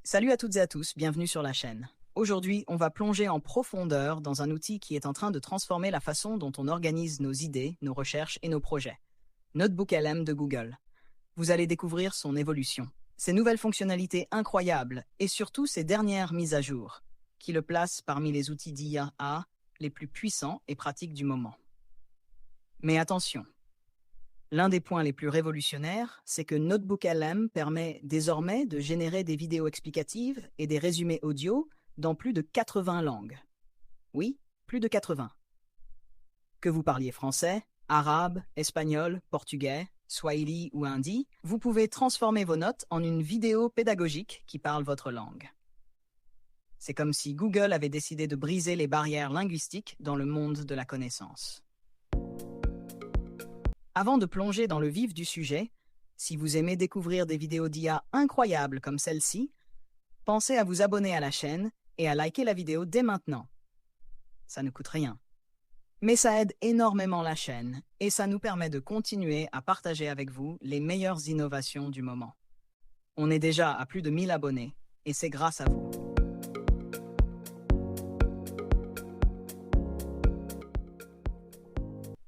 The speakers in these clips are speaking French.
Salut à toutes et à tous, bienvenue sur la chaîne. Aujourd'hui, on va plonger en profondeur dans un outil qui est en train de transformer la façon dont on organise nos idées, nos recherches et nos projets. NotebookLM de Google. Vous allez découvrir son évolution, ses nouvelles fonctionnalités incroyables et surtout ses dernières mises à jour, qui le placent parmi les outils d'IA les plus puissants et pratiques du moment. Mais attention, l'un des points les plus révolutionnaires, c'est que NotebookLM permet désormais de générer des vidéos explicatives et des résumés audio dans plus de 80 langues. Oui, plus de 80. Que vous parliez français, arabe, espagnol, portugais, swahili ou hindi, vous pouvez transformer vos notes en une vidéo pédagogique qui parle votre langue. C'est comme si Google avait décidé de briser les barrières linguistiques dans le monde de la connaissance. Avant de plonger dans le vif du sujet, si vous aimez découvrir des vidéos d'IA incroyables comme celle-ci, pensez à vous abonner à la chaîne et à liker la vidéo dès maintenant. Ça ne coûte rien. Mais ça aide énormément la chaîne et ça nous permet de continuer à partager avec vous les meilleures innovations du moment. On est déjà à plus de 1000 abonnés et c'est grâce à vous.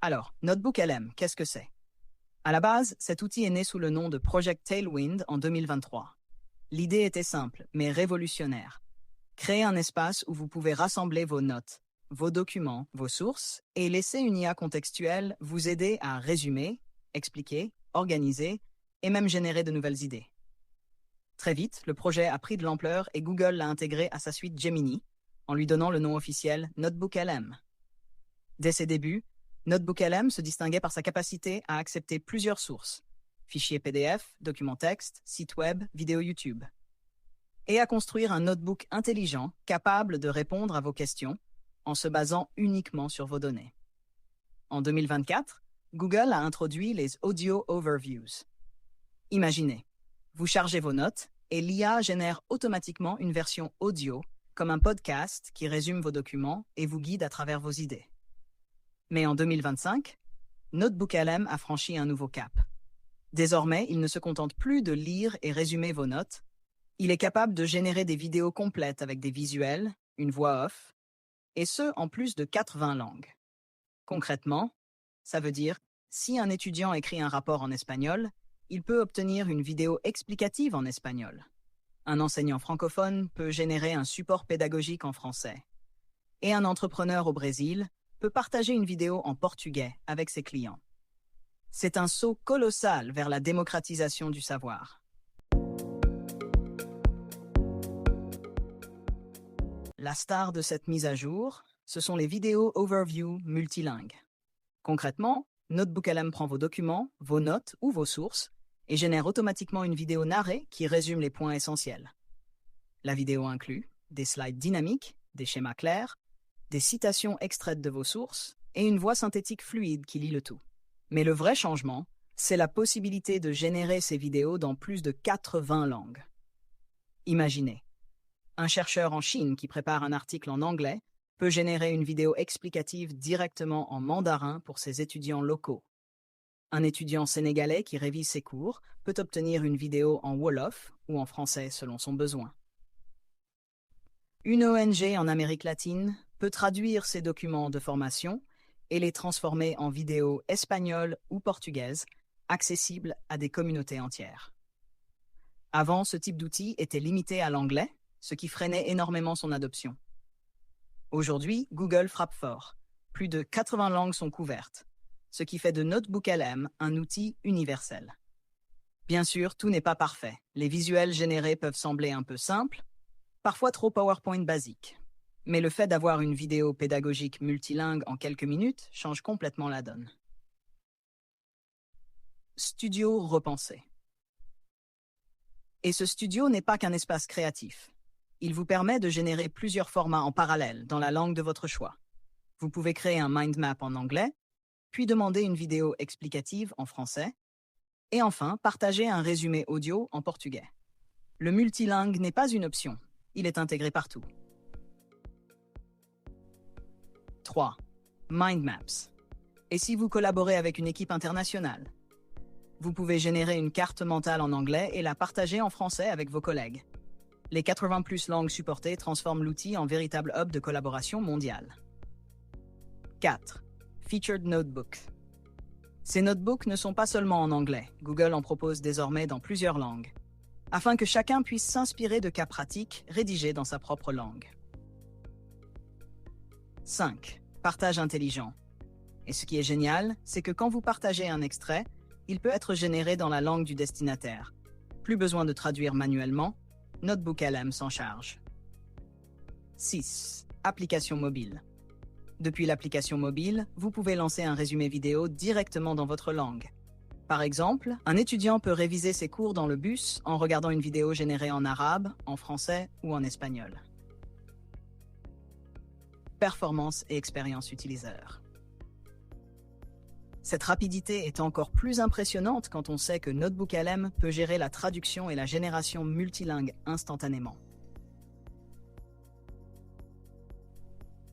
Alors, NotebookLM, qu'est-ce que c'est? À la base, cet outil est né sous le nom de Project Tailwind en 2023. L'idée était simple, mais révolutionnaire. Créer un espace où vous pouvez rassembler vos notes, vos documents, vos sources, et laisser une IA contextuelle vous aider à résumer, expliquer, organiser, et même générer de nouvelles idées. Très vite, le projet a pris de l'ampleur et Google l'a intégré à sa suite Gemini, en lui donnant le nom officiel NotebookLM. Dès ses débuts, NotebookLM se distinguait par sa capacité à accepter plusieurs sources, fichiers PDF, documents texte, sites web, vidéos YouTube, et à construire un notebook intelligent capable de répondre à vos questions en se basant uniquement sur vos données. En 2024, Google a introduit les Audio Overviews. Imaginez, vous chargez vos notes et l'IA génère automatiquement une version audio comme un podcast qui résume vos documents et vous guide à travers vos idées. Mais en 2025, NotebookLM a franchi un nouveau cap. Désormais, il ne se contente plus de lire et résumer vos notes. Il est capable de générer des vidéos complètes avec des visuels, une voix off, et ce, en plus de 80 langues. Concrètement, ça veut dire, si un étudiant écrit un rapport en espagnol, il peut obtenir une vidéo explicative en espagnol. Un enseignant francophone peut générer un support pédagogique en français. Et un entrepreneur au Brésil peut partager une vidéo en portugais avec ses clients. C'est un saut colossal vers la démocratisation du savoir. La star de cette mise à jour, ce sont les vidéos overview multilingues. Concrètement, NotebookLM prend vos documents, vos notes ou vos sources et génère automatiquement une vidéo narrée qui résume les points essentiels. La vidéo inclut des slides dynamiques, des schémas clairs, des citations extraites de vos sources et une voix synthétique fluide qui lit le tout. Mais le vrai changement, c'est la possibilité de générer ces vidéos dans plus de 80 langues. Imaginez, un chercheur en Chine qui prépare un article en anglais peut générer une vidéo explicative directement en mandarin pour ses étudiants locaux. Un étudiant sénégalais qui révise ses cours peut obtenir une vidéo en wolof ou en français selon son besoin. Une ONG en Amérique latine peut traduire ses documents de formation et les transformer en vidéos espagnoles ou portugaises, accessibles à des communautés entières. Avant, ce type d'outil était limité à l'anglais, ce qui freinait énormément son adoption. Aujourd'hui, Google frappe fort. Plus de 80 langues sont couvertes, ce qui fait de NotebookLM un outil universel. Bien sûr, tout n'est pas parfait. Les visuels générés peuvent sembler un peu simples, parfois trop PowerPoint basique. Mais le fait d'avoir une vidéo pédagogique multilingue en quelques minutes change complètement la donne. Studio repensé. Et ce studio n'est pas qu'un espace créatif. Il vous permet de générer plusieurs formats en parallèle dans la langue de votre choix. Vous pouvez créer un mind map en anglais, puis demander une vidéo explicative en français, et enfin partager un résumé audio en portugais. Le multilingue n'est pas une option, il est intégré partout. 3. Mind maps. Et si vous collaborez avec une équipe internationale? Vous pouvez générer une carte mentale en anglais et la partager en français avec vos collègues. Les 80 plus langues supportées transforment l'outil en véritable hub de collaboration mondiale. 4. Featured Notebook. Ces notebooks ne sont pas seulement en anglais, Google en propose désormais dans plusieurs langues, afin que chacun puisse s'inspirer de cas pratiques rédigés dans sa propre langue. 5. Partage intelligent. Et ce qui est génial, c'est que quand vous partagez un extrait, il peut être généré dans la langue du destinataire. Plus besoin de traduire manuellement, NotebookLM s'en charge. 6. Application mobile. Depuis l'application mobile, vous pouvez lancer un résumé vidéo directement dans votre langue. Par exemple, un étudiant peut réviser ses cours dans le bus en regardant une vidéo générée en arabe, en français ou en espagnol. Performance et expérience utilisateur. Cette rapidité est encore plus impressionnante quand on sait que NotebookLM peut gérer la traduction et la génération multilingue instantanément.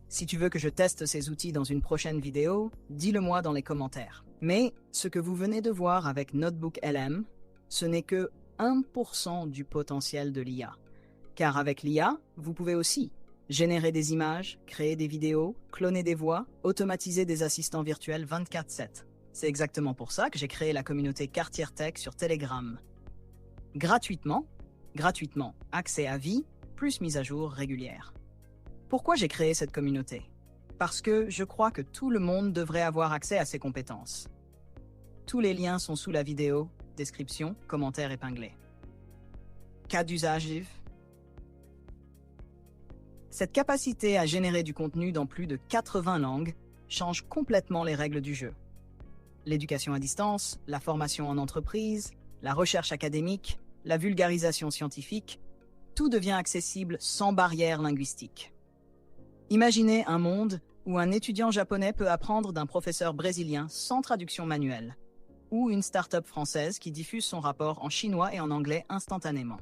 Si tu veux que je teste ces outils dans une prochaine vidéo, dis-le-moi dans les commentaires. Mais ce que vous venez de voir avec NotebookLM, ce n'est que 1% du potentiel de l'IA. Car avec l'IA, vous pouvez aussi générer des images, créer des vidéos, cloner des voix, automatiser des assistants virtuels 24/7. C'est exactement pour ça que j'ai créé la communauté Cartier Tech sur Telegram. Gratuitement, accès à vie, plus mise à jour régulière. Pourquoi j'ai créé cette communauté? Parce que je crois que tout le monde devrait avoir accès à ces compétences. Tous les liens sont sous la vidéo, description, commentaires épinglés. Cas d'usage. Cette capacité à générer du contenu dans plus de 80 langues change complètement les règles du jeu. L'éducation à distance, la formation en entreprise, la recherche académique, la vulgarisation scientifique, tout devient accessible sans barrière linguistique. Imaginez un monde où un étudiant japonais peut apprendre d'un professeur brésilien sans traduction manuelle, ou une start-up française qui diffuse son rapport en chinois et en anglais instantanément.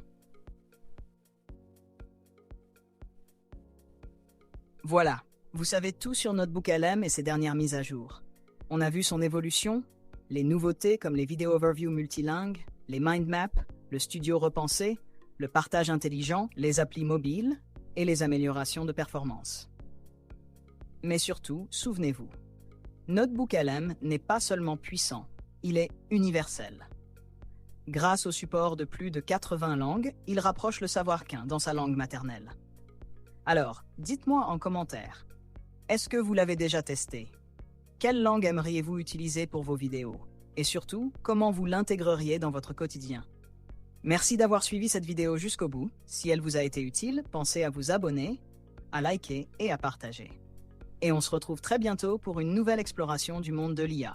Voilà, vous savez tout sur NotebookLM et ses dernières mises à jour. On a vu son évolution, les nouveautés comme les vidéos overview multilingues, les mind maps, le studio repensé, le partage intelligent, les applis mobiles et les améliorations de performance. Mais surtout, souvenez-vous, NotebookLM n'est pas seulement puissant, il est universel. Grâce au support de plus de 80 langues, il rapproche le savoir qu'un dans sa langue maternelle. Alors, dites-moi en commentaire, est-ce que vous l'avez déjà testé? Quelle langue aimeriez-vous utiliser pour vos vidéos? Et surtout, comment vous l'intégreriez dans votre quotidien? Merci d'avoir suivi cette vidéo jusqu'au bout. Si elle vous a été utile, pensez à vous abonner, à liker et à partager. Et on se retrouve très bientôt pour une nouvelle exploration du monde de l'IA.